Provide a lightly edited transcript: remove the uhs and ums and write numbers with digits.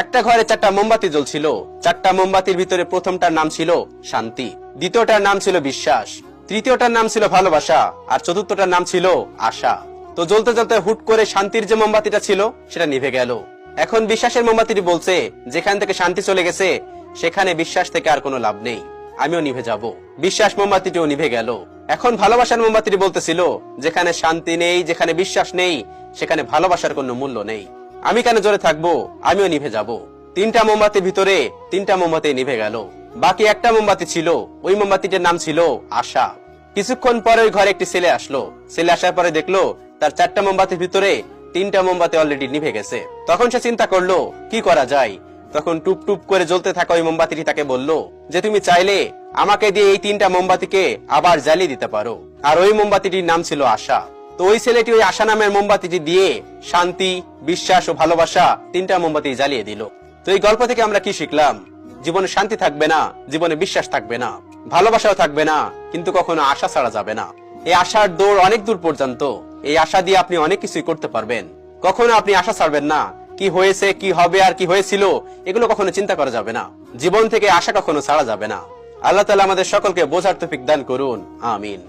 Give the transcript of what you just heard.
একটা ঘরে 4টা মোমবাতি জ্বলছিল। 4টা মোমবাতির ভিতরে প্রথমটার নাম ছিল শান্তি, দ্বিতীয়টার নাম ছিল বিশ্বাস, তৃতীয়টার নাম ছিল ভালোবাসা, আর চতুর্থটার নাম ছিল আশা। তো জ্বলতে জ্বলতে হুট করে শান্তির যে মোমবাতিটা ছিল সেটা নিভে গেল। এখন বিশ্বাসের মোমবাতিটি বলছে, যেখান থেকে শান্তি চলে গেছে সেখানে বিশ্বাস থেকে আর কোনো লাভ নেই, আমিও নিভে যাব। বিশ্বাস মোমবাতিটিও নিভে গেল। এখন ভালোবাসার মোমবাতিটি বলতেছিল, যেখানে শান্তি নেই, যেখানে বিশ্বাস নেই, সেখানে ভালোবাসার কোনো মূল্য নেই, আমি কেন জোরে থাকবো, আমিও নিভে যাব। 3টা মোমবাতির ভিতরে 3টা মোমবাতি নিভে গেল। বাকি একটা মোমবাতি ছিল, ওই মোমবাতিটির নাম ছিল আশা। কিছুক্ষণ পরে ওই ঘরে একটি ছেলে আসলো। ছেলে আসার পরে দেখলো তার 4টা মোমবাতির ভিতরে 3টা মোমবাতি অলরেডি নিভে গেছে। তখন সে চিন্তা করলো কি করা যায়। তখন টুপ টুপ করে জ্বলতে থাকা ওই মোমবাতিটি তাকে বলল যে, তুমি চাইলে আমাকে দিয়ে এই 3টা মোমবাতিকে আবার জ্বালিয়ে দিতে পারো। আর ওই মোমবাতিটির নাম ছিল আশা। তো ওই ছেলেটি ওই আশা নামের মোমবাতিটি দিয়ে শান্তি, বিশ্বাস ও ভালোবাসা 3টা মোমবাতি জ্বালিয়ে দিল। তো এই গল্প থেকে আমরা কি শিখলাম? জীবনে শান্তি থাকবে না, জীবনে বিশ্বাস থাকবে না, ভালোবাসাও থাকবে না, কিন্তু কখনো আশা ছাড়া যাবে না। এই আশার দৌড় অনেক দূর পর্যন্ত। এই আশা দিয়ে আপনি অনেক কিছুই করতে পারবেন। কখনো আপনি আশা ছাড়বেন না। কি হয়েছে, কি হবে আর কি হয়েছিল এগুলো কখনো চিন্তা করা যাবে না। জীবন থেকে আশা কখনো ছাড়া যাবে না। আল্লাহ তাআলা আমাদের সকলকে বোঝার তৌফিক দান করুন, আমিন।